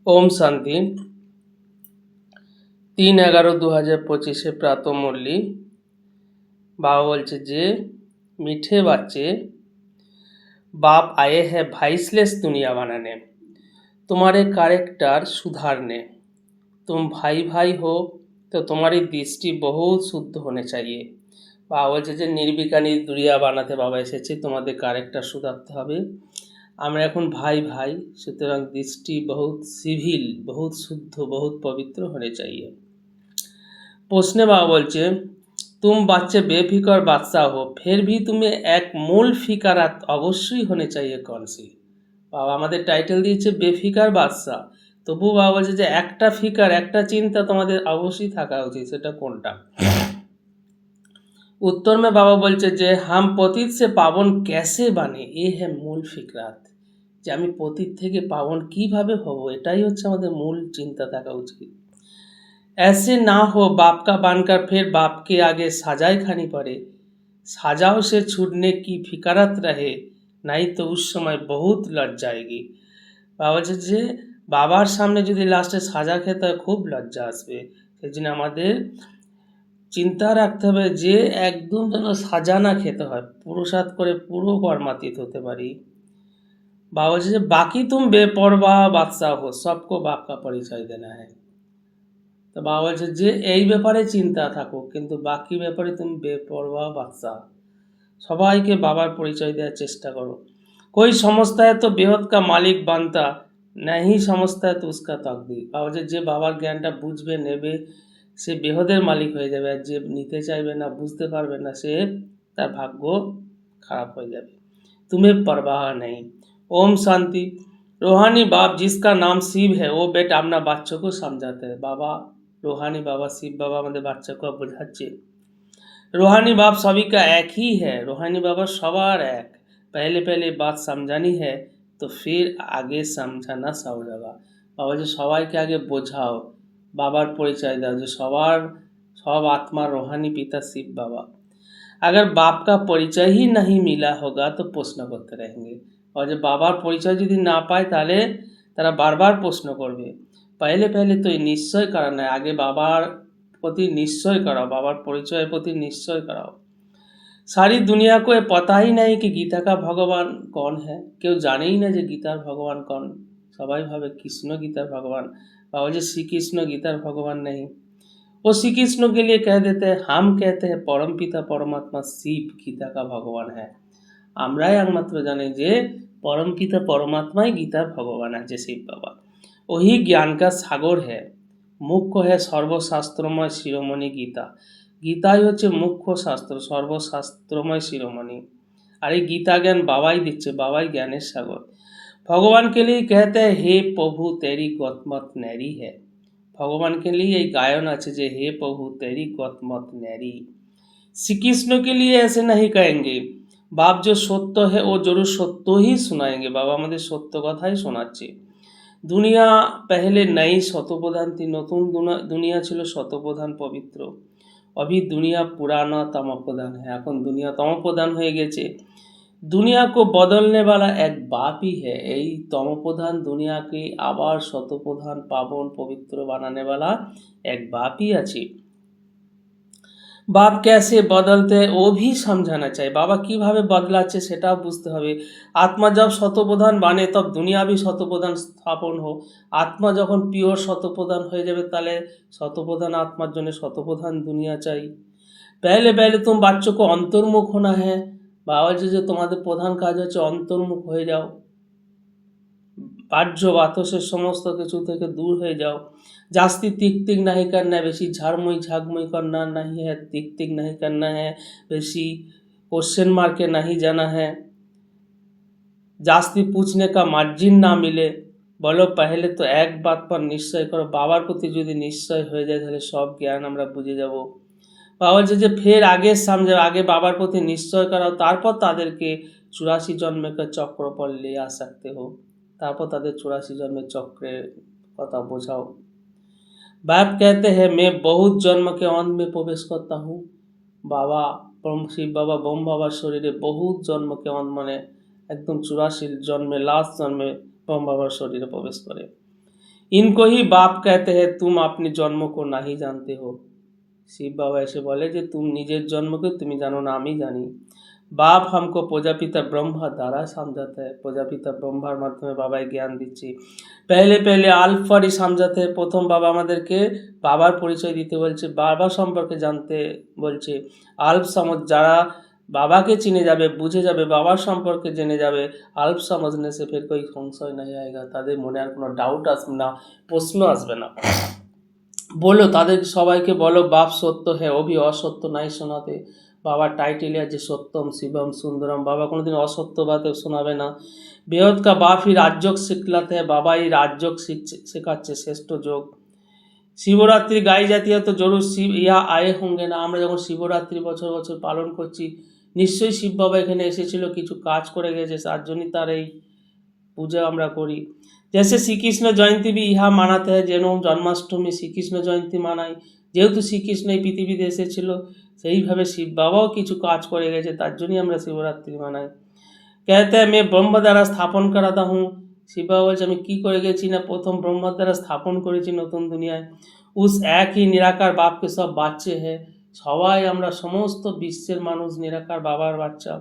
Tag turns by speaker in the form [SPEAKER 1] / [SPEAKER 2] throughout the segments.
[SPEAKER 1] ओम शांति 3/11/2025 প্রাত মুরলি बाबा বলছে যে मीठे बच्चे बाप आए हैं वाइसलेस दुनिया बनाने, तुम्हारे कैरेक्टर सुधारने। तुम भाई भाई हो तो तुम्हारी दृष्टि बहुत शुद्ध होने चाहिए। বাবা বলছে যে নির্বিকারী দুনিয়া বানাতে বাবা এসেছে, তোমাদের ক্যারেক্টার শুধারতে হবে। আমরা এখন ভাই ভাই, সুতরাং দৃষ্টি বহুত সিভিল, বহুত শুদ্ধ, বহুত পবিত্র होने चाहिए। প্রশ্নে বাবা বলছে तुम बच्चे बेफिकर बादशाह हो, फिर भी तुम्हें एक मूल फिकरात অবশ্যই होने चाहिए कौन सी। বাবা আমাদের টাইটেল দিয়েছে বেফিকার বাদশাহ, তবু বাবা বলছে যে একটা ফিকার, একটা চিন্তা তোমাদের অবশ্যই থাকা উচিত, সেটা কোনটা। उत्तर में बाबा বলছে যে हम पतित से पावन कैसे बने, ये है मूल फिकरात। যে আমি পতিত থেকে পাবন কিভাবে হব, এটাই হচ্ছে আমাদের মূল চিন্তা থাকা উচিত। ऐसे ना हो बाप का बनकर फिर बाप के आगे सजाए खानी पड़े, सजाओ से छूटने की फिकरत रहे, नहीं तो उस समय बहुत लज जाएगी। বাবা বলছে যে বাবার সামনে যদি লাস্টে সাজা খেতে হয় খুব লজ্জা আসবে, সেই জন্য আমাদের চিন্তা রাখতে হবে যে একদম যেন সাজা না খেতে হয়, পুরুষার্থ করে পুরো কর্মাতীত হতে পারি। বাবা বলছে যে বাকি तुम बेपरवाह बादशाह हो, सबको बाप का परिचय देना है। তো বাবা বলছে যে এই ব্যাপারে চিন্তা থাকো, কিন্তু বাকি ব্যাপারে তুমি বেপরোয়া বাদশাহ, সবাইকে বাবার পরিচয় দেওয়ার চেষ্টা করো। कोई समझता है तो बेहद का मालिक बनता, नहीं समझता है तो उसका तकदीर। বাবা বলছে যে বাবার জ্ঞানটা বুঝবে নেবে সে বেহদের মালিক হয়ে যাবে, আর যে নিতে চাইবে না, বুঝতে পারবে না, সে তার ভাগ্য খারাপ হয়ে যাবে। तुम्हें परवाह नहीं। ओम शांति। रूहानी बाप जिसका नाम शिव है वो बेटा अपना बच्चों को समझाते हैं। बाबा रूहानी बाबा शिव बाबा আমাদের বাচ্চাকে বোঝাচ্ছে रूहानी बाप सभी का एक ही है, रूहानी बाबा सवार एक। पहले पहले बात समझानी है तो फिर आगे समझाना सब होगा। बाबा जो সবাইকে আগে বোঝাও, বাবার পরিচয় দাও যে সবার सब आत्मा रूहानी पिता शिव बाबा। अगर बाप का परिचय ही नहीं मिला होगा तो प्रश्न करते रहेंगे, और जब बाबार परिचय यदि ना पाए তাহলে তারা বারবার প্রশ্ন করবে। पहले पहले तो निश्चय कराना है, आगे बाबार प्रति निश्चय कराओ, बाबार परिचय प्रति निश्चय कराओ। सारी दुनिया को ये पता ही नहीं कि गीता का भगवान कौन है, কেউ জানেই না যে গীতার ভগবান कौन। সবাই ভাবে কৃষ্ণ গীতার ভগবান, বাবা যে শ্রীকৃষ্ণ গীতার ভগবান नहीं। वो श्री कृष्ण के लिए कह देते हैं, हम कहते हैं परम पिता परमात्मा शिव गीता का भगवान है। আমরাই একমাত্র জানি যে परम पिता परमात्मा ही गीतार भगवान है, शिव बाबा। वही ज्ञान का सागर है, मुख्य है सर्वशास्त्रमय शिरोमणि गीता। गीताई হচ্ছে মুখ্য শাস্ত্র, সর্বশাস্ত্রময় শিরোমণি। আর এই গীতা জ্ঞান বাবাই দিচ্ছে, বাবাই জ্ঞানের সাগর। भगवान के लिए कहते हैं हे प्रभु तेरी गतमत न्यारी है। भगवान के लिए এই গায়ন আছে যে हे प्रभु तेरी गतमत न्यारी। श्री कृष्ण के लिए ऐसे नहीं कहेंगे, बाप जो सत्य है वो जरूर सत्य ही सुनाएंगे। बाबा আমাদের সত্য কথাই শোনাচ্ছে। দুনিয়া पहले नई শতপ্রধান थी, নতুন দুনিয়া ছিল শতপ্রধান পবিত্র। अभी दुनिया पुराना तमप्रधान है, এখন দুনিয়া তমপ্রধান হয়ে গেছে। दुनिया को बदलने वाला एक बाप ही है, এই তমপ্রধান দুনিয়াকে আবার শতপ্রধান পাবন পবিত্র বানানে वाला एक बाप ही আছে। बाप कैसे बदलते हैं वो भी समझाना चाहिए, बाबा কিভাবে বদলাচ্ছে সেটাও বুঝতে হবে। আত্মা जब শতপ্রধান বানে तब दुनिया भी শতপ্রধান স্থাপন हो। আত্মা যখন পিওর শতপ্রধান হয়ে যাবে তাহলে শতপ্রধান আত্মার জন্য শতপ্রধান দুনিয়া চাই। पहले पहले तुम बच्चों को अंतर्मुख होना है। বাবা যে তোমাদের প্রধান কাজ হচ্ছে অন্তর্মুখ হয়ে যাও, বাহ্য বাতাসের সমস্ত কিছু থেকে दूर হয়ে যাও। जास्ती टिक टिक नहीं करना है, बेसी झाड़मुई झागमुई करना नहीं है, टिक टिक नहीं करना है, बेसी क्वेश्चन मार के नहीं जाना है, जास्ती पूछने का मार्जिन ना मिले। बोलो पहले तो एक बात पर निश्चय करो, बाबार प्रति যদি নিশ্চয় হয়ে যায় তাহলে সব জ্ঞান আমরা বুঝে যাব। বাবা বলছে যে ফের আগে समझो, आगे बाबार प्रति निश्चय कराओ, তারপর তাদেরকে 84 जन्म के चक्र पर ले आ सकते हो, তারপর তাদের 84 जन्मेर चक्रेर কথা বোঝাও। बाप कहते हैं मैं बहुत जन्म के अंत में प्रवेश करता हूँ। बाबा शिव बाबा बोम बाबार शरीरे बहुत जन्म के अंत মানে একদম 84 जन्मे लास्ट जन्मे बोम बाबार शरीरे प्रवेश करे। इनको ही बाप कहते हैं, तुम अपने जन्म को नहीं जानते हो। শিব বাবা এসে বলে যে তুমি নিজের জন্মকে তুমি জানো না, আমি জানি। বাপ हमको প্রজাপিতা ব্রহ্মা দ্বারা समझाता है, প্রজাপিতা ব্রহ্মার মাধ্যমে বাবাই জ্ঞান দিচ্ছে। पहले पहले আলফারি समझाते हैं, প্রথম বাবা আমাদেরকে বাবার পরিচয় দিতে বলছে, বাবা সম্পর্কে জানতে বলছে। আল্প समझ যারা বাবাকে চিনে যাবে, বুঝে যাবে, বাবার সম্পর্কে জেনে যাবে, আল্প समझने से फिर कोई সংশয় नहीं आएगा, তাদের মনে আর কোনো ডাউট আসবে না, প্রশ্ন আসবে না। বলো তাদের সবাইকে বলো বাপ সত্য হ্যাঁ, অভি অসত্য নাই শোনাতে। বাবার টাইটেলে আছে সত্যম শিবম সুন্দরম, বাবা কোনোদিন অসত্য বাতে শোনাবে না। বেহদ কা বাপ হি রাজযোগ শিখলাতে হ্যাঁ, বাবাই রাজযোগ শেখাচ্ছে, শ্রেষ্ঠ যোগ। শিবরাত্রি গাই জাতীয় তো জরুর শিব ইহা আয়ে হোঙ্গে না, আমরা যখন শিবরাত্রি বছর বছর পালন করছি, নিশ্চয়ই শিব বাবা এখানে এসেছিল, কিছু কাজ করে গেছে, তার জন্যই তার এই পূজা আমরা করি। जैसे শ্রীকৃষ্ণ জয়ন্তী भी ইহা মানাতে হয়, যেন জন্মাষ্টমী শ্রীকৃষ্ণ জয়ন্তী মানাই, যেহেতু শ্রীকৃষ্ণ এই পৃথিবীতে এসেছিল, সেইভাবে শিব বাবাও কিছু কাজ করে গেছে, তার জন্যই আমরা শিবরাত্রি মানাই। कहते हैं मैं ব্রহ্ম দ্বারা স্থাপন করাতা হুঁ, শিব বাবা বলছে আমি কী করে গেছি না, প্রথম ব্রহ্ম দ্বারা স্থাপন করেছি নতুন দুনিয়ায়। উস একই নিরাকার বাপকে সব বাচ্চে है, সবাই আমরা সমস্ত বিশ্বের মানুষ নিরাকার বাবার বাচ্চা।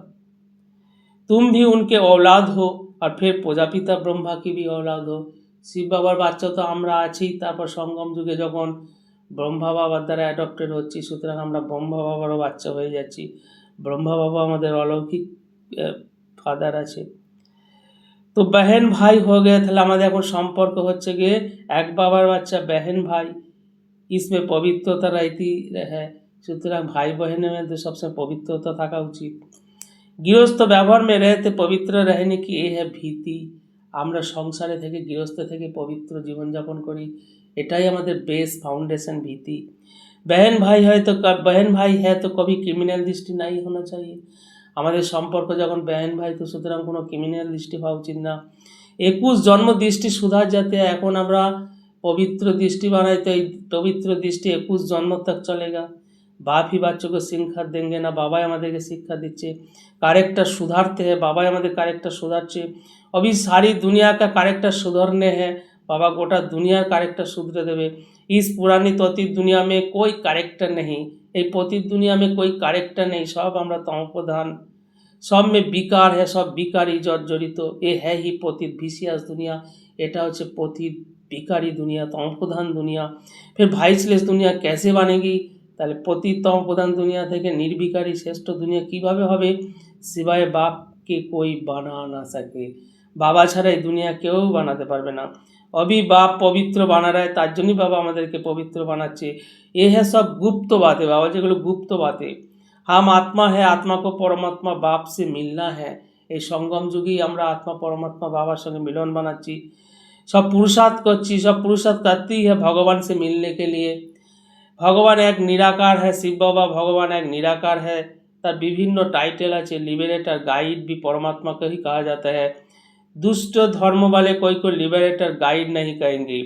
[SPEAKER 1] तुम भी उनके औलाद हो और फिर প্রজাপিতা ব্রহ্মা কি भी औलाद हो, শিব বাবার বাচ্চা তো আমরা আছি, তারপর সঙ্গম যুগে যখন ব্রহ্মা বাবার দ্বারা অ্যাডপ্টেড হচ্ছি, সুতরাং আমরা ব্রহ্মা বাবারও বাচ্চা হয়ে যাচ্ছি। ব্রহ্মা বাবা আমাদের অলৌকিক ফাদার আছে। তো बहन ভাই হয়ে গিয়ে তাহলে আমাদের এখন সম্পর্ক হচ্ছে গিয়ে এক বাবার বাচ্চা बहन ভাই, इसमें পবিত্রতা रहती है, সুতরাং ভাই বহেনের মধ্যে সবসময় পবিত্রতা থাকা উচিত। গৃহস্থ ব্যবহার में रहते पवित्र रहने की ये है भीति, আমরা সংসারে থেকে গৃহস্থ থেকে পবিত্র জীবনযাপন করি, এটাই আমাদের বেস ফাউন্ডেশন ভীতি। बहन भाई है तो बहन भाई है तो कभी क्रिमिनल दृष्टि नहीं होना चाहिए, আমাদের সম্পর্ক যখন बहन भाई তো সুতরাং কোনো ক্রিমিনাল দৃষ্টি হওয়া উচিত না। 21 জন্ম দৃষ্টি সুধার যাতে এখন আমরা পবিত্র দৃষ্টি বানাই, তো এই পবিত্র দৃষ্টি 21 জন্ম तक चलेगा। बाप ही बच्चों को शिक्षा देंगे ना, বাবাই আমাদেরকে শিক্ষা দিচ্ছে। कैरेक्टर सुधारते हैं, बाबा আমাদের कैरेक्टर सुधारছে। अभी सारी दुनिया का कैरेक्टर सुधरने हैं, बाबा गोटा दुनियार कैरेक्टर सुधरे देवे। इस पुरानी पतित दुनिया में कोई कैरेक्टर नहीं, এই পতিত দুনিয়া में कोई कैरेक्टर नहीं, सब আমরা তমপ্রধান, सब में বিকার है, सब বিকারই জর্জরিত। এ है ही পতিত ভিসিয়াস দুনিয়া, এটা হচ্ছে পতিত বিকারী দুনিয়া, তমপ্রধান দুনিয়া। फिर वाइसलेस दुनिया कैसे बनेगी, তাহলে পতিত তমপ্রধান দুনিয়া থেকে নির্বিকারী শ্রেষ্ঠ দুনিয়া কিভাবে হবে, সিवाय বাপকে कोई বানা না सके, বাবা ছাড়া এই দুনিয়া কেউ বানাতে পারবে না। अभी বাপ পবিত্র বানা रहा है, তার জন্যই বাবা আমাদেরকে পবিত্র বানাচ্ছে। এ হ্যাঁ সব গুপ্ত বাতে, বাবা যেগুলো গুপ্ত বাতে। হাম আত্মা হ্যাঁ, আত্মা কো পরমাত্মা বাপ সে মিলনা হ্যাঁ, এই সঙ্গম যুগেই আমরা আত্মা পরমাত্মা বাবার সঙ্গে মিলন বানাচ্ছি। সব পুরুষার্থ করছি, সব পুরুষার্থ করতেই है भगवान से मिलने के लिए। ভগবান এক নিরাকার है, শিব বাবা ভগবান এক निराकार है, তার বিভিন্ন টাইটেল আছে। लिबरेटर गाइड भी परमात्मा को ही कहा जाता है। दुष्ट धर्म वाले कोई को लिबरेटर गाइड नहीं कहेंगे,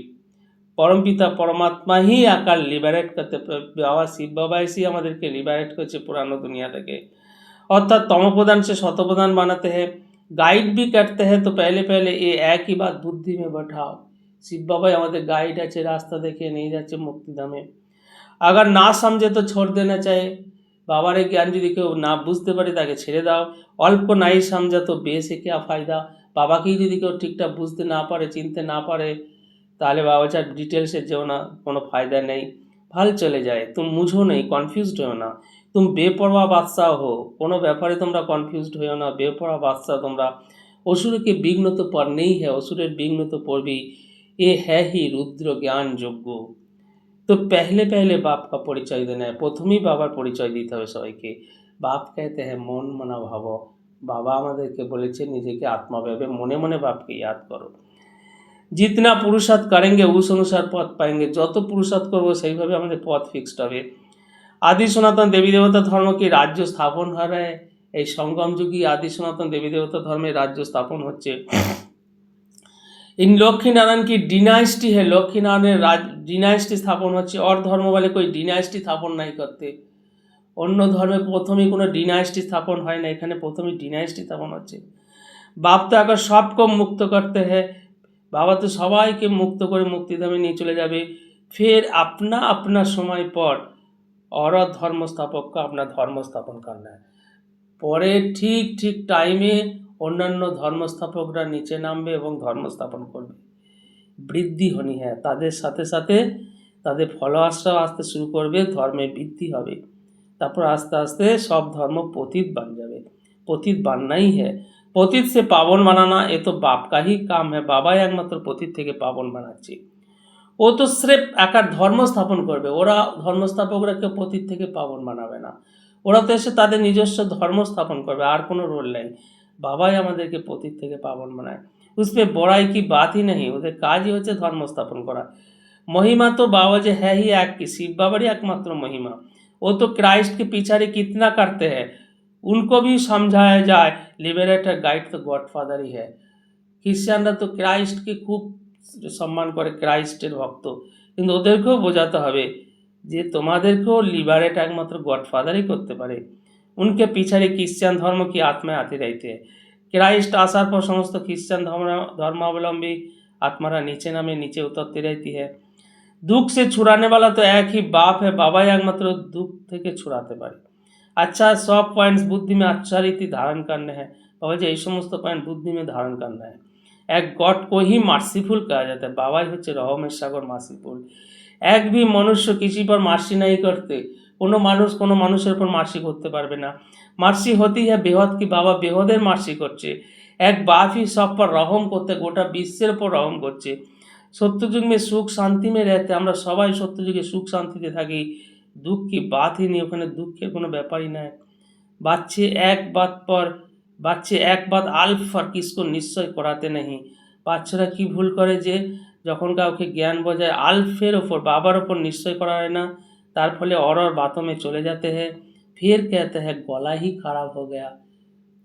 [SPEAKER 1] परमपिता परमात्मा ही आकार लिबरेट करते, बाबा शिव बाबा ऐसे আমাদেরকে লিবারেট করছে পুরানো দুনিয়া থেকে, अर्थात तमोप्रधान से शतप्रधान बनाते हैं। गाइड भी करते हैं, तो पहले पहले ये एक ही बात बुद्धि में बैठाओ, শিব বাবাই আমাদের গাইড আছে, রাস্তা দেখিয়ে নিয়ে যাচ্ছে মুক্তিধামে। अगर ना समझे तो छोड़ देना चाहिए, বাবার এই জ্ঞান যদি কেউ না বুঝতে পারে তাকে ছেড়ে দাও। অল্প নাই समझा तो বেশি क्या फायदा, বাবাকেই যদি কেউ ঠিকঠাক বুঝতে না পারে, চিনতে না পারে, তাহলে বাবা চার ডিটেলসে যেও না, কোনো ফায়দা নেই। ভাল চলে যায়, তুমি মুঝো নেই, কনফিউজড হও না, তুমি বেপরোয়া বাদশাহ হো, কোনো ব্যাপারে তোমরা কনফিউজড হও না, বেপরোয়া বাদশাহ তোমরা। অসুরকে বিঘ্ন তো পড়নেই है, অসুরের বিঘ্ন তো পড়বেই। এ হ্যাঁ হি রুদ্র জ্ঞান যোগ্য। तो पहले पहले बाप का परिचय देना है, प्रथम ही बाबार परिचय दीते हैं सबाइके। बाप कहते हैं मन मना भाव, बाबा আমাদেরকে বলেছে নিজেকে आत्मा ভেবে মনে মনে বাপকে याद करो। जितना पुरुषार्थ करेंगे उस अनुसार पथ पाएंगे, যত পুরুষার্থ করবো সেইভাবে আমাদের পথ ফিক্সড হবে। आदि सनातन देवी देवता धर्म की राज्य स्थापन हो रहा है, এই সঙ্গম যুগী আদি সনাতন দেবী দেবতা ধর্মের রাজ্য স্থাপন হচ্ছে। इन लक्ष्मी नारायण की डिनाइस्टी है, लक्ष्मी नारायण डिनाइस्टी स्थापन होच्छे। और धर्म वाले कोई डिनाइस्टी स्थापन नहीं करते, অন্য ধর্মে প্রথমেই কোনো ডিনাইস্টি স্থাপন হয় না, এখানে প্রথমেই ডিনাইস্টি স্থাপন হচ্ছে। बाप तो अगर सबको मुक्त करते हैं, বাবা তো সবাইকে মুক্ত করে মুক্তিধামে নিয়ে চলে যাবে। ফের अपना अपना समय पर और धर्म स्थापक को अपना धर्म स्थापन करना है। পরে ঠিক ঠিক টাইমে অন্যান্য ধর্মস্থাপকরা নিচে নামবে এবং ধর্ম স্থাপন করবে। বৃদ্ধি হনি হ্যাঁ, তাদের সাথে সাথে তাদের ফলোয়ার্সরাও আসতে শুরু করবে, ধর্মের বৃদ্ধি হবে। তারপর আস্তে আস্তে सब धर्म पतित बन जावे। पतित बनना ही है। पतित से पावन बनाना ये तो बाप का ही काम है। বাবাই একমাত্র পতিত থেকে পাবন বানাচ্ছে। ও তো স্রেফ একার ধর্ম স্থাপন করবে, ওরা ধর্মস্থাপকরা কেউ পতিত থেকে পাবন বানাবে না। ওরা তো এসে তাদের নিজস্ব ধর্ম স্থাপন করবে, আর কোনো রোল নেই। বাবাই আমাদেরকে পতিত থেকে পাবন বানায়। उसमें बड़ाई की बात ही नहीं, ওদের কাজই হচ্ছে ধর্ম স্থাপন করা। महिमा तो बाबा जी है ही एक की, शिव बाबारी एकमात्र महिमा। वो तो क्राइस्ट के पीछे कितना करते हैं, उनको भी समझाया जाए। लिबरेटर गाइड तो गॉडफादर ही है। খ্রিস্টানরা তো ক্রাইস্টকে খুব সম্মান করে, ক্রাইস্টের ভক্ত, কিন্তু ওদেরকেও বোঝাতে হবে যে তোমাদেরকেও লিবারেট একমাত্র গডফাদারই করতে পারে। উনকে পিছাড়ে খ্রিস্টান ধর্ম কি আত্মায় আতে रहते हैं। क्राइस्ट आसार पर समस्त ख्रिस्टान धर्मावलंबी आत्मारा नीचे नामे नीचे उतरती रहती है। दुख से छुड़ाने वाला तो एक ही बाप है, बाबाई एकमात्र दुख থেকে छुड़ाते পারে। अच्छा सब पॉइंट्स बुद्धि में अच्छा रीति धारण करने हैं। बाबा जी এই সমস্ত पॉइंट बुद्धि में धारण करना है। एक गॉड को ही मार्सीफुल कहा जाता है। बाबाई হচ্ছে রহমের সাগর, মার্সিফুল। এক भी मनुष्य किसी पर मार्सी नहीं करते। কোনো মানুষ কোনো মানুষের উপর মার্সি করতে পারবে না। মার্সি হতেই है बेहद की, বাবা বেহদের মার্সি করছে। এক बाप ही सब पर रहम করতে, গোটা বিশ্বের উপর রহম করছে। সত্যযুগ में সুখ শান্তি में रहते, আমরা সবাই সত্যযুগে সুখ শান্তিতে থাকি। দুঃখ কি বাত ही नहीं, ওখানে দুঃখের কোনো ব্যাপারই নাই। বাচ্চে এক বাত আলফ আর কিসকো নিশ্চয় করাতে नहीं। বাচ্চারা কি ভুল করে যে যখন কাউকে জ্ঞান বোঝায় আলফের ওপর, বাবার ওপর নিশ্চয় করা হয় না, তার ফলে और बातों में चले जाते हैं। फिर कहते हैं গলা ही খারাপ हो गया।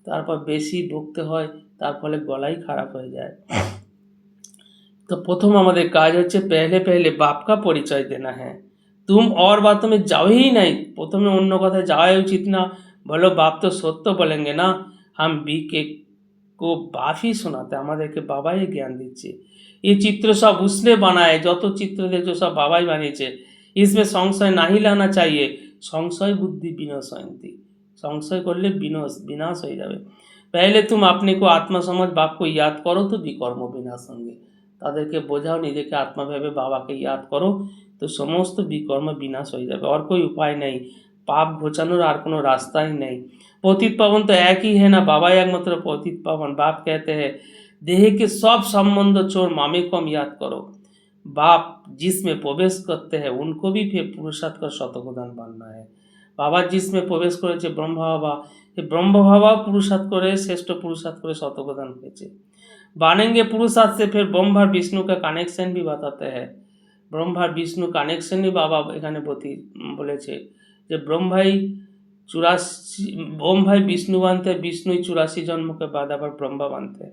[SPEAKER 1] তারপর বেশি বকতে হয়, তার ফলে গলাই খারাপ হয়ে যায়। तो प्रथम हमारे काज হচ্ছে पहले पहले बाप का परिचय देना है। तुम और बातों में जाओ ही नहीं। प्रथमे অন্য কথায় যাওয়াই উচিত না। বলো বাপ তো সত্য বলেंगे ना, हम बी के को बाप ही सुनाते, আমাদেরকে বাবাই জ্ঞান দিচ্ছে। এই চিত্র সব उसने बनाए, যত চিত্র দেখছো সব বাবাই বানিয়েছে। इसमें संशय नहीं लाना चाहिए। সংশয় বুদ্ধি বিনাশয়ন্তি। সংশয় করলে বিনাশ হয়ে যাবে। पहले तुम अपने को आत्मा समझ बाप को याद करो तो विकर्म विनाश होंगे। তাদেরকে বোঝাও নিজেকে আত্মা ভেবে বাবাকে ইয়াদ করো, তো সমস্ত বিকর্ম বিনাশ হয়ে যাবে। और कोई उपाय नहीं, पाप घोचाনোর আর কোনো রাস্তাই নেই। पतित पावन तो एक ही है ना, बाबा एकमात्र पतित पावन। बाप कहते हैं देह के सब संबंध छोड़ मामे को हम याद करो। बाप जिसमें प्रवेश करते हैं उनको भी फिर पुरुषार्थ कर शतप्रधान बनना है। बाबा जिसमें प्रवेश করেছে ব্রহ্ম বাবা, এই ব্রহ্ম বাবা পুরুষার্থ করে শ্রেষ্ঠ পুরুষার্থ করে শতপ্রধান হয়েছে। बनेंगे पुरुषार्थ से फिर ब्रह्मा विष्णु का कनेक्शन भी बताते हैं। ब्रह्मा विष्णु कनेक्शन ही बाबा এখানে বলেছে যে ব্রহ্মাই 84 बनते, विष्णु 84 जन्म के बाद আবার ब्रह्मा बनते।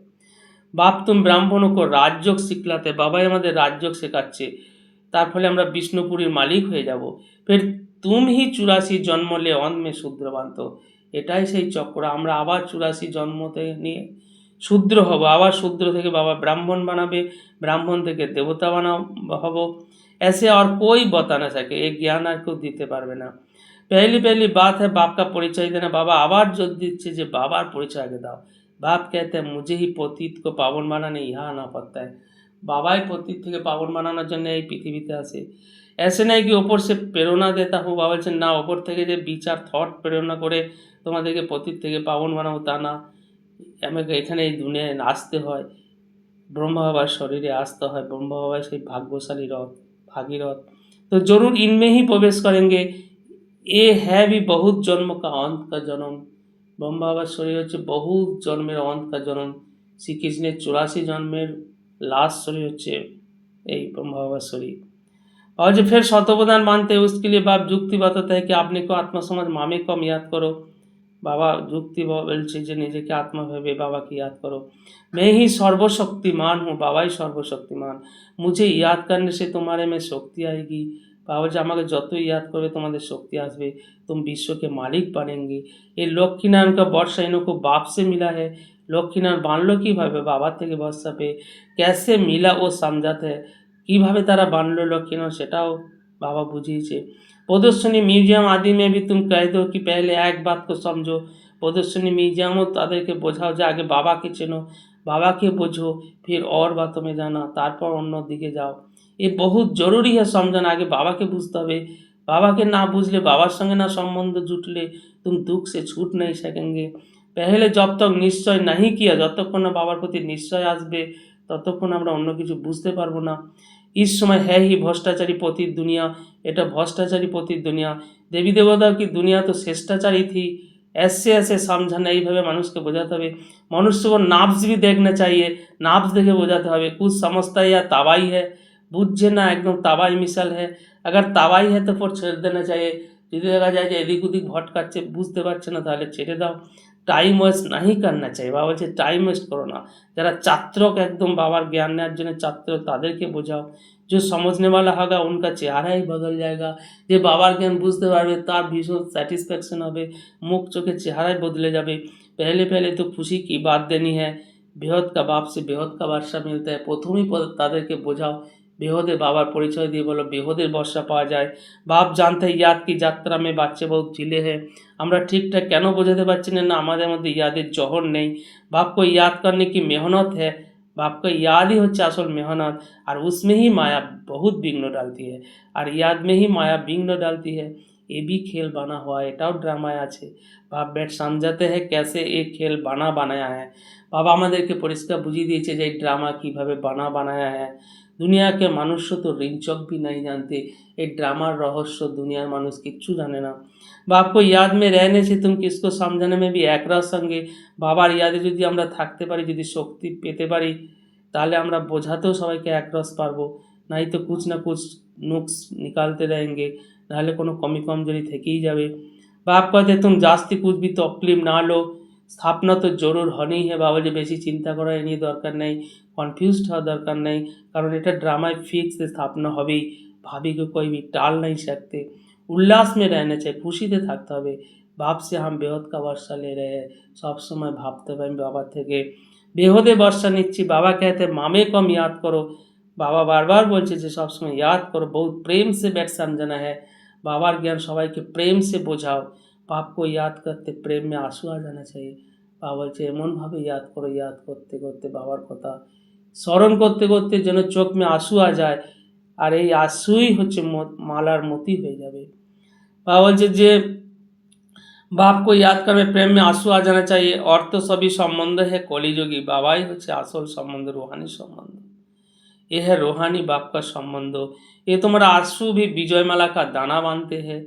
[SPEAKER 1] बाप तुम ब्राह्मणों को राजयोग सिखलाते, বাবাই আমাদের রাজযোগ শেখাচ্ছে, তার ফলে আমরা বিষ্ণুপুরীর মালিক হয়ে যাব। फिर तुम ही 84 जन्म ले अंत में शूद्र बनते। এটাই সেই চক্র, আমরা আবার 84 জন্মতে নিয়ে শূদ্র হব, আবার শূদ্র থেকে বাবা ব্রাহ্মণ বানাবে, ব্রাহ্মণ থেকে দেবতা হব। ऐसे और कोई बता ना सके, एक ज्ञान আর কেউ দিতে পারবে না। पहली बात है बाप का परिचय देना। बाबा আবার জোর দিচ্ছে যে বাবার পরিচয় আগে দাও। बाप कहते हैं मुझे ही पतित को पावन बनाने यहाँ आना पड़ता है। বাবাই পতিত থেকে পাবন বানানোর জন্য এই পৃথিবীতে আসে। ऐसे नहीं कि ওপর से প্রেরণা देता हूँ। বাবা বলছেন না, ওপর থেকে যে বিচার থট প্রেরণা করে তোমাদেরকে পতিত থেকে পাবন বানাবো তা না। আমাকে এখানে এই দুনিয়ায় আসতে হয়, ब्रह्मा बाबा शरीरे आस्ते है। ब्रह्मा बाबा से भाग्यशाली रथ भागीरथ, तो जरूर इनमें ही प्रवेश करेंगे। ये है भी बहुत जन्म का अंत का जन्म। ब्रह्मा बाबा शरीर হচ্ছে बहुत जन्मेर अंत का जन्म। श्री कृष्णের 84 जन्मेर लास्ट शरीर হচ্ছে এই ब्रह्मा बाबा शरीर। और जो फिर शतप्रधान मानते हैं उसके लिए बाप जुक्ति बताता है कि आपने को आत्मा समझ मामे को याद करो। बाबा जुक्ति बोलছে যে নিজেকে आत्मा ভেবে বাবাকে याद करो। मैं ही सर्वशक्तिमान हूँ, बाबा ही सर्वशक्तिमान। मुझे याद करने से तुम्हारे में शक्ति आएगी। बाबा जी আমাকে যতই याद করবে তোমাদের शक्ति আসবে, तुम विश्व के मालिक बनेंगे। ये लक्ष्मी नारायण का वर्षा इनको बाप से मिला है। লক্ষ্মীনারায়ণ বানলো কীভাবে? বাবার থেকে ভরসা পেয়ে। ক্যাসে মিলা ও সমঝাতে হ্যায়, কীভাবে তারা বানলো লক্ষ্মীনারায়ণ সেটাও বাবা বুঝিয়েছে। প্রদর্শনী মিউজিয়াম আদি মে ভি তুম কহ দো কি পেহলে এক বাত কো সমঝো, প্রদর্শনী মিউজিয়ামও তাদেরকে বোঝাও যে আগে বাবাকে চেনো, বাবাকে বোঝো, ফির और बातों में जाना, তারপর অন্য দিকে যাও। এ বহুত জরুরি হ্যায় সমঝানা, আগে বাবাকে বুঝতে হবে। বাবাকে না বুঝলে, বাবার সঙ্গে না সম্বন্ধ জুটলে তুম দুঃখ সে ছুট নেই সকেঙ্গে। পেহলে জব তক নিশ্চয় নাহি কিয়া, যতক্ষণ না বাবার প্রতি নিশ্চয় আসবে ততক্ষণ আমরা অন্য কিছু বুঝতে পারবো না। इस समय है ही भ्रष्टाचारी पतित दुनिया, এটা ভ্রষ্টাচারী পতিত দুনিয়া। দেবী দেবতা কি দুনিয়া তো শ্রেষ্টাচারী থি। ऐसे ऐसे समझाना, এইভাবে মানুষকে বোঝাতে হবে। মনুষ্য को नाब्स भी देखना चाहिए, नाब्स দেখে বোঝাতে হবে। कुछ समझता है या तबाही है, বুঝছে না, একদম তাবাই মিশাল है। अगर तबाही है तो फिर ছেড়ে देना चाहिए। যদি দেখা যায় যে এদিক ওদিক ভটকাচ্ছে, বুঝতে পারছে না, তাহলে ছেড়ে দাও। টাইম ওয়েস্ট নাহি করনা চাই, বাবা বলছে টাইম ওয়েস্ট করো না। যারা চাত্রক, একদম বাবার জ্ঞান নেওয়ার জন্য চাত্র, তাদেরকে বোঝাও। जो समझने वाला होगा उनका चेहरा ही बदल जाएगा। যে বাবার জ্ঞান বুঝতে পারবে তার ভীষণ স্যাটিসফ্যাকশন হবে, মুখ চোখের চেহারাই বদলে যাবে। पहले पहले तो खुशी की बात देनी है, বেহদ का बाप से बेहद का वर्षा मिलता है। প্রথমেই তাদেরকে বোঝাও, বেহদে বাবার পরিচয় দিয়ে বলো, বেহদের বর্ষা পাওয়া যায়। বাপ জানতে ইয়াদ কি যাত্রা মে বাচ্চে বহুত জিলে है। আমরা ঠিকঠাক কেন বোঝাতে পারছি না? না, আমাদের মধ্যে ইয়াদের জহর নেই। बाप को याद करने की मेहनत है, बाप का याद ही হচ্ছে আসল मेहनत, और उसमें ही माया बहुत विघ्न डालती है, और याद में ही माया विघ्न डालती है। ये भी खेल बना हुआ है, এটাও ড্রামায় আছে। বাপ बैठ समझाते हैं कैसे एक खेल बना बनाया है। বাবা আমাদেরকে পরিষ্কার বুঝিয়ে দিয়েছে যে এই ড্রামা কীভাবে বানা বানায়া है। দুনিয়া কে মানুষ তো রিঞ্চক भी नहीं जानते, এই ড্রামার রহস্য দুনিয়ার মানুষ কিচ্ছু জানে না। बाप को याद में रहने से तुम किसको समझाने में भी একরার সঙ্গে, বাবার ইয়াদে যদি আমরা থাকতে পারি, যদি শক্তি পেতে পারি, তাহলে আমরা বোঝাতেও সবাইকে একরস পারবো। নাই তো কুছ না কুছ নুকস নিকালতে रहेंगे, নাহলে কোনো কমি কমজোরি থেকেই যাবে। বাপ कहते तुम जास्ती कुछ भी तकलीफ ना लो, স্থাপনা তো জরুর হনি হে। বাবা যে বেশি চিন্তা করা এ নিয়ে দরকার নেই, কনফিউজড হওয়ার দরকার নেই, কারণ এটা ড্রামায় ফিক্স স্থাপনা হবেই। ভাবিকে कोई भी टाल नहीं सकते। উল্লাস में रहना चाहिए, খুশিতে থাকতে হবে। বাপ সে হাম বেহদ কা বর্ষা লে রহে হ্যাঁ, সবসময় ভাবতে হবে আমি বাবার থেকে বেহদে বর্ষা নিচ্ছি। বাবা कहते मामे कम याद करो, বাবা বারবার বলছে যে সবসময় ইয়াদ করো, বহুত প্রেম সে बैठ समझाना है। বাবার জ্ঞান সবাইকে প্রেম সে বোঝাও। बाप को याद करते प्रेम में आंसू आ जाना चाहिए। বাবা বলছে এমনভাবে ইয়াদ করো, ইয়াদ করতে করতে বাবার কথা স্মরণ করতে করতে যেন চোখ মে आंसू आ যায়, আর এই आंसूই হচ্ছে মালার মতি হয়ে যাবে। বাবা বলছে যে बाप को याद कर में प्रेम में आंसू आ जाना चाहिए, और तो सभी संबंध है कलिजुगी। बाबाई হচ্ছে আসল সম্বন্ধ, রোহানি সম্বন্ধ। ये है रूहानी बाप का संबंध। ये तुम्हारा आंसू भी विजयमाला का दाना बांधते हैं।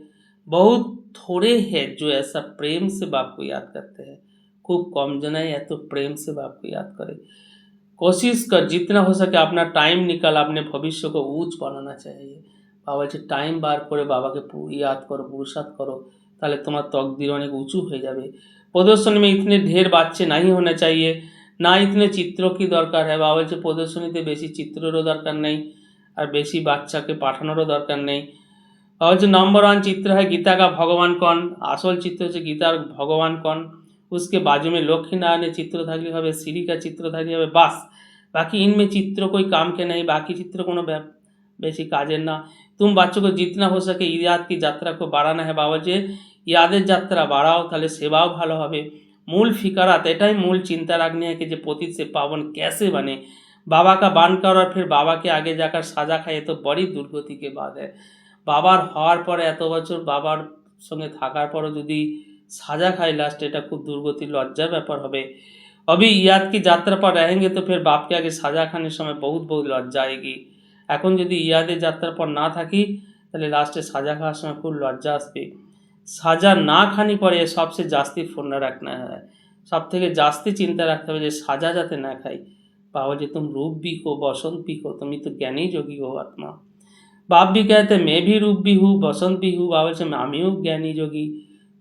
[SPEAKER 1] बहुत थोड़े हैं जो ऐसा प्रेम से बाप को याद करते हैं। खूब कम जनाई है तो प्रेम से बाप को याद करे। कोशिश कर जितना हो सके अपना टाइम निकाल, अपने भविष्य को ऊंच बनाना चाहिए। बाबा जी टाइम बार করে বাবাকে याद करो, पुरुषार्थ करो, তাহলে তোমার তকদির অনেক উঁচু হয়ে যাবে। প্রদর্শনী में इतने ढेर বাচ্চে नहीं होना चाहिए, না ইতনে চিত্র কি দরকার है। বাবা বলছে প্রদর্শনীতে বেশি চিত্রেরও দরকার নেই, আর বেশি বাচ্চাকে পাঠানোরও দরকার নেই। বাবা বলছে नंबर 1 चित्र है गीता का भगवान कौन, আসল চিত্র হচ্ছে গীতার ভগবান कौन। उसके बाजू में लक्ष्मी नारायणের চিত্র থাকলে হবে, श्री का चित्र থাকলে হবে, বাস। बाकी इनमें चित्र कोई काम के नहीं, बाकी चित्र কোনো বেশি কাজের না। तुम बच्चों को जितना हो सके याद की যাত্রা को বাড়ানো है। বাবা যে ইয়াদের যাত্রা বাড়াও, তাহলে সেবাও ভালো হবে। मूल फिकरात, एटाई मूल चिंता रखनी है कि जो पतित से पावन कैसे बने। बाबा का बानकर और फिर बाबा के आगे जाकर साजा खाए तो बड़ी दुर्गति के बाद है। বাবার হওয়ার পরে এত বছর বাবার সঙ্গে থাকার পরও যদি সাজা খায় লাস্ট, এটা খুব দুর্গতি লজ্জার ব্যাপার হবে। अभी याद की यात्रा पर रहेंगे तो फिर बाप के आगे साजा खाने समय बहुत बहुत लज्जा आएगी। এখন যদি ইয়াদের যাত্রার পর না থাকি, তাহলে লাস্টে সাজা খাওয়ার সময় খুব লজ্জা আসবে। সাজা না খানি পরে সবচেয়ে জাস্তি ফোন রাখনা হয়, সব থেকে জাস্তি চিন্তা রাখতে হবে যে সাজা যাতে না খাই। बाबा जी तुम रूप भी हो, बसंत भी हो, तुम ही तो ज्ञानी जोगी हो आत्मा। बाप भी कहते मैं भी रूप भी हूँ, बसंत भी हूँ। बाबा से मैं हूँ ज्ञानी जोगी,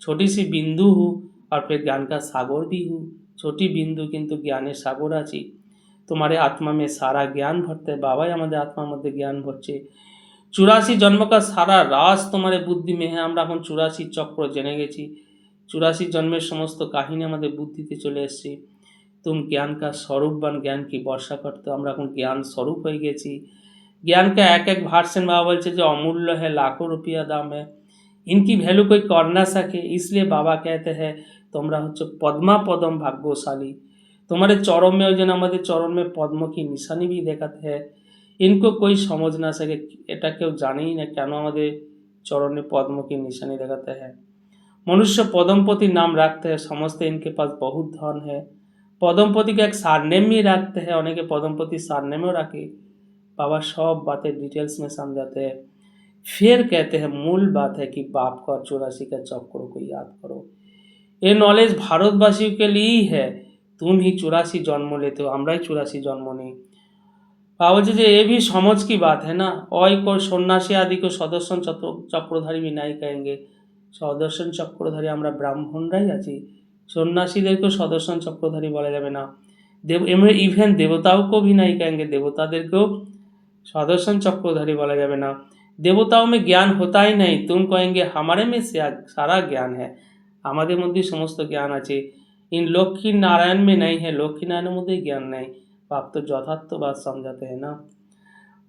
[SPEAKER 1] छोटी सी बिंदु हूँ और फिर ज्ञान का सागर भी हूँ। छोटी बिंदु किंतु ज्ञानेर सागर आছি। तुम्हारे आत्मा में सारा ज्ञान भरते, बाबाई हमारे आत्मा मध्य ज्ञान भरছে। 84 जन्म का सारा राज तुम्हारे बुद्धि में है। আমরা এখন 84 চক্র জেনে গেছি, 84 জন্মের সমস্ত কাহিনী আমাদের বুদ্ধিতে চলে এসেছে। तुम ज्ञान का स्वरूप बन, ज्ञान की वर्षा करते हो। আমরা এখন জ্ঞান স্বরূপ হয়ে গেছি। ज्ञान का एक एक भार्सन बाबा बोलছে যে अमूल्य है, लाखों रुपया दाम है, इनकी वैल्यू कोई कर ना सके। इसलिए बाबा कहते हैं তোমরা হচ্ছে পদ্মা পদম भाग्यशाली। तुम्हारे चरण में जो हमारे चरण में पद्म की निशानी भी देखाते हैं, इनको कोई समझ ना सके। এটা কেউ জানেই না কেন আমাদের चरण में पद्म की निशानी देखाते हैं। मनुष्य पद्मपति नाम रखते हैं, समझते इनके पास बहुत धन है। पद्मपति का एक सरनेम भी रखते हैं, अनेके पद्मपति सरनेमও रखे। बाबा सब बातें डिटेल्स में समझाते हैं। फिर कहते हैं मूल बात है कि बाप का 84 का चक्रों को याद करो। ये नॉलेज भारतवासियों के लिए ही है। तुम ही 84 जन्म लेते हो, আমরা 84 जन्म नहीं। बाबा जी ये भी समझ की बात है ना। और को सन्यासी आदि को सदर्शन चक्रधारी भी नहीं कहेंगे। सदर्शन चक्रधारी আমরা ব্রাহ্মণরাই আছি, সন্ন্যাসীদেরকেও সদর্শন চক্রধারী বলা যাবে না। इवन देवताओं को भी नहीं कहेंगे, देवताদেরকেও सदर्शन चक्रधारी बोला जाए ना। देवताओं में ज्ञान होता ही नहीं, तुम कहेंगे हमारे में सारा ज्ञान है, हमारे मध्य समस्त ज्ञान আছে। इन लक्ष्मी नारायण में नहीं है, लक्ष्मी नारायण मध्य ज्ञान नहीं। बाप तो यथार्थ बात समझाते हैं ना।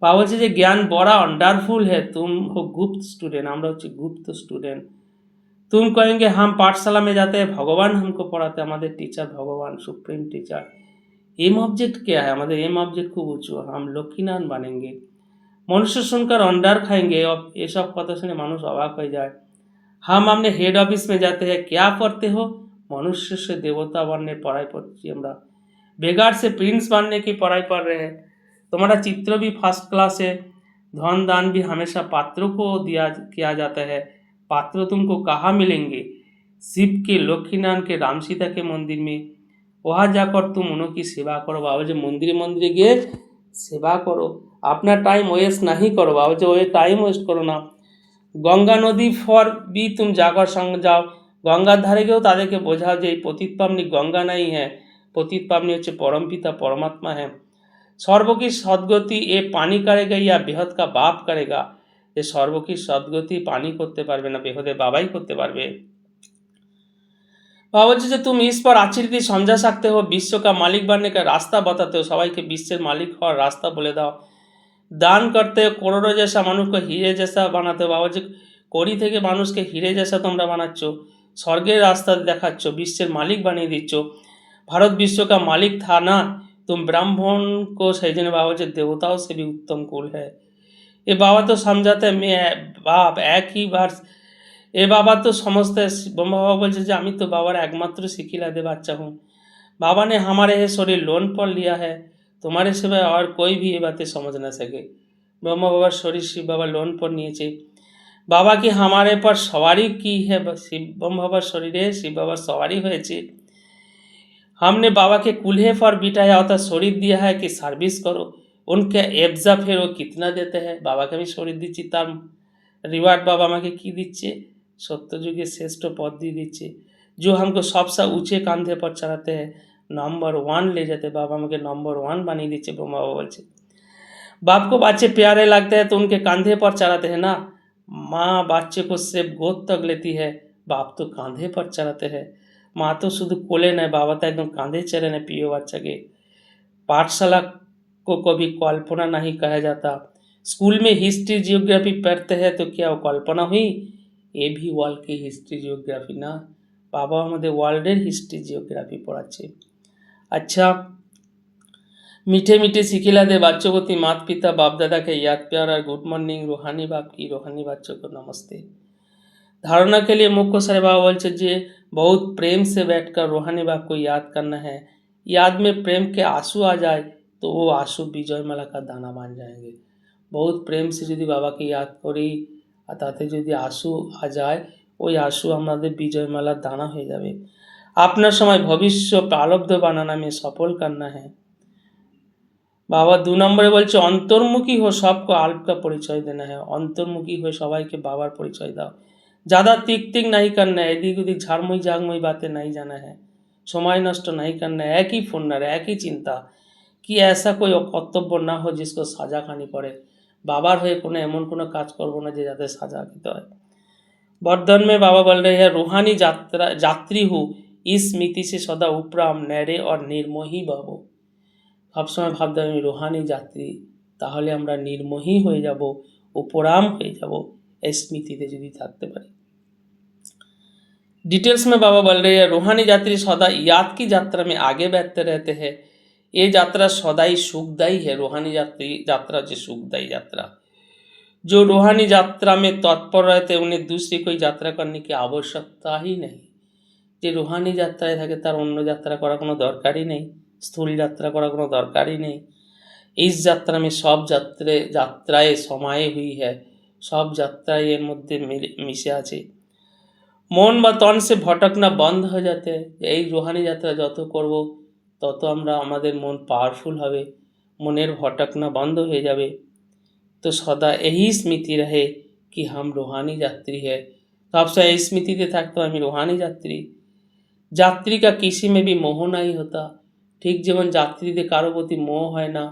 [SPEAKER 1] बाबा जी যে ज्ञान बड़ा वंडरफुल है, तुम हो गुप्त स्टूडेंट, আমরা হচ্ছে गुप्त स्टूडेंट। तुम कहेंगे हम पाठशाला में जाते हैं, भगवान हमको पढ़ाते हैं, हमारे टीचर भगवान सुप्रीम टीचर। एम ऑब्जेक्ट क्या है, हमारे एम ऑब्जेक्ट खूब ऊँचू, हम लक्ष्मीनारायण बनेंगे। मनुष्य सुनकर अंडार खाएंगे, और ये सब कथा सुने मानुष अवाक हो जाए। हम अपने हेड ऑफिस में जाते हैं, क्या पढ़ते हो, मनुष्य से देवता बनने पढ़ाई पढ़ती हमरा। बेगार से प्रिंस बनने की पढ़ाई पढ़ रहे हैं। तुम्हारा चित्र भी फर्स्ट क्लास है। धन दान भी हमेशा पात्रों को दिया किया जाता है। पात्र तुमको कहाँ मिलेंगे, शिव के, लक्ष्मीनारायण के, राम सीता के मंदिर में। वहाँ जाकर तुम उनकी सेवा करो। बाबा जी मंदिर मंदिर गए सेवा करो, अपना टाइम वेस्ट नहीं करो। बाबा जी वो टाइम वेस्ट करो ना। गंगा नदी पर भी तुम जाकर संग जाओ, गंगार धारे गएও তাদেরকে বোঝাও যে এই পতিত পাবনী गंगा नहीं है, पतित पावनी হচ্ছে परम पिता परमात्मा है। सर्व की सद्गति ये पानी करेगा या बेहद का बाप करेगा। ये सर्व की सद्गति पानी করতে পারবে না, বেহদে বাবাই করতে পারবে। बाबा जी तुम इस पर अच्छी रीति समझा सकते हो, विश्व का मालिक बनने का रास्ता बताते हो, সবাইকে বিশ্বের मालिक হওয়ার रास्ता बोले दाओ। दान करते हो, करोड़ों जैसा मानुष को हीरे जैसा बनाते हो। बाबा जी कड़ी থেকে মানুষকে হিরে जैसा তোমরা বানাচ্ছ, স্বর্গের রাস্তা দেখাচ্ছ, বিশ্বের मालिक বানিয়ে দিচ্ছ। भारत विश्व का मालिक था ना, तुम ब्राह्मण को सही जन बाबा जी देवताओं से भी उत्तम कुल है। ये बाबा तो समझाते हैं मैं बाप एक ही बार। ए बाबा तो समझते ब्रह्मा बाबा बोलते যে আমি তো বাবার একমাত্র শিখিলাদে বাচ্চা हूँ। बाबा ने हमारे ये शरीर लोन पर लिया है, तुम्हारे सिवाय और कोई भी ये बातें समझ ना सके। ब्रह्मा बाबा शरीर शिव बाबा लोन पर নিয়েছে। बाबा की हमारे पर सवारी की है, शिव ब्रह्मा बाबा शरीरे शिव बाबा सवारी হয়েছে। हमने बाबा के कुल्हे पर बिठाया अर्थात शरीर दिया है कि सर्विस करो। उनके एब्जा फिर वो कितना देते हैं, बाबा के भी शरीर দিচ্ছি, তার রিওয়ার্ড बाबा আমাকে কি দিচ্ছে, सत्ययुगे श्रेष्ठ पद दी दीजिए। जो हमको सबसे ऊंचे कंधे पर चढ़ाते हैं, नंबर 1 ले जाते, बाबा हमें नंबर 1 बनी दीजिए। ब्रह्मा बाबा बोलते बाप को बच्चे प्यारे लगते हैं तो उनके कंधे पर चढ़ाते हैं ना। माँ बच्चे को सिर्फ गोद तक लेती है, बाप तो कंधे पर चढ़ाते हैं। माँ तो शुद्ध कोले नहीं, बाबा तो एकदम कंधे चढ़े नहीं पियो बच्चा के। पाठशाला को कभी कल्पना नहीं कहा जाता। स्कूल में हिस्ट्री जियोग्राफी पढ़ते हैं तो क्या वो कल्पना हुई, ये भी वर्ल्ड की हिस्ट्री जियोग्राफी ना। बाबा हमारे वर्ल्डर हिस्ट्री जियोग्राफी पढ़ाচ্ছে। अच्छा मीठे मीठे सिखिला दे बच्चों को माता पिता बाप दादा के याद प्यार और गुड मॉर्निंग रूहानी बाप की, रूहानी बच्चों को नमस्ते। धारणा के लिए मुख्य सारे बाबा बोलते जे बहुत प्रेम से बैठकर रूहानी बाप को याद करना है। याद में प्रेम के आंसू आ जाए तो वो आंसू विजय माला का दाना बन जाएंगे। बहुत प्रेम से यदि बाबा की याद करी আর তাতে যদি आंसू आ जाए ওই आंसू আমাদের বিজয়মালার দানা হয়ে যাবে। আপনার সময় ভবিষ্য প্রারব্ধ বানানা में सफल करना है। बाबा 2 নম্বরে বলছে অন্তর্মুখী हो, सबको अल्प का परिचय देना है। অন্তর্মুখী হয়ে সবাইকে বাবার পরিচয় দাও। ज़्यादा तिक तिक नहीं करना है, एदिक उदिक झाड़मुई झागमुई बातें नहीं जाना है, समय नष्ट नहीं करना है। एक ही फुन्नर, एक ही चिंता कि ऐसा कोई कर्तव्य ना हो जिसको साजा खानी पड़े। बाबार হয়ে কোনো এমন কোনো কাজ করব না যে যাতে সাজা খেতে হয়। बर्धन में बाबा बोल रहे हैं रूहानी यात्री हूँ, इस स्मृति से सदा उपराम ন্যারে और निर्मोही भव। সবসময় ভাবতে হবে আমি রুহানি যাত্রী, তাহলে আমরা নির্মোহী হয়ে যাব, উপরাম হয়ে যাব এই স্মৃতিতে যদি থাকতে পারি। डिटेल्स में बाबा बोल रहे हैं रूहानी यात्री सदा याद की यात्रा में आगे बढ़ते रहते हैं। ये यात्रा सदा ही सुखदायी है। रूहानी यात्रा जो सुखदायी यात्रा, जो रूहानी यात्रा में तत्पर रहते हैं उन्हें दूसरी कोई यात्रा करने की आवश्यकता ही नहीं। যে রুহানি যাত্রায় থাকে তার অন্য যাত্রা করার কোনো দরকারই নেই, স্থূল যাত্রা করার কোনো দরকারই নেই। इस यात्रा में सब যাত্রায় समाये हुई है, सब যাত্রায় এর মধ্যে মিশে আছে। মন বা তন সে ভটকনা বন্ধ হয়ে যাতে এই রুহানি যাত্রা যত করব তত আমরা আমাদের মন পাওয়ারফুল হবে, মনের ভটকনা বন্ধ হয়ে যাবে। तो सदा यही स्मृति रहे कि हम रूहानी यात्री है। तो आपसे यही स्मृति থাকতে আমি रूहानी यात्री। যাত্রী का किसी में भी मोह नहीं होता। ঠিক যেমন যাত্রীদের কারো প্রতি মোহ হয় না,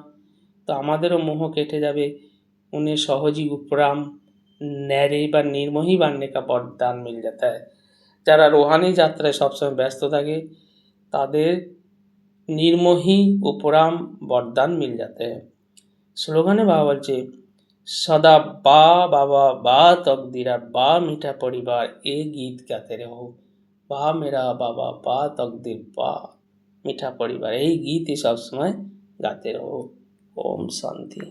[SPEAKER 1] তো আমাদেরও মোহ কেটে যাবে। उन्हें सहज ही उपराम ন্যারে বা निर्मोही बनने का वरदान मिल जाता है। যারা রুহানি যাত্রায় সবসময় ব্যস্ত থাকে তাদের निर्मोही उपराम वरदान मिल जाते हैं। স্লোগানে বাবা বলছে सदा बा बाबा बा तकदीर और बा मीठा परिवार ये गीत गाते रहो। बा मेरा बाबा बा तकदीर बा मीठा परिवार, यही गीत ही सब समय गाते रहो। ओम शांति।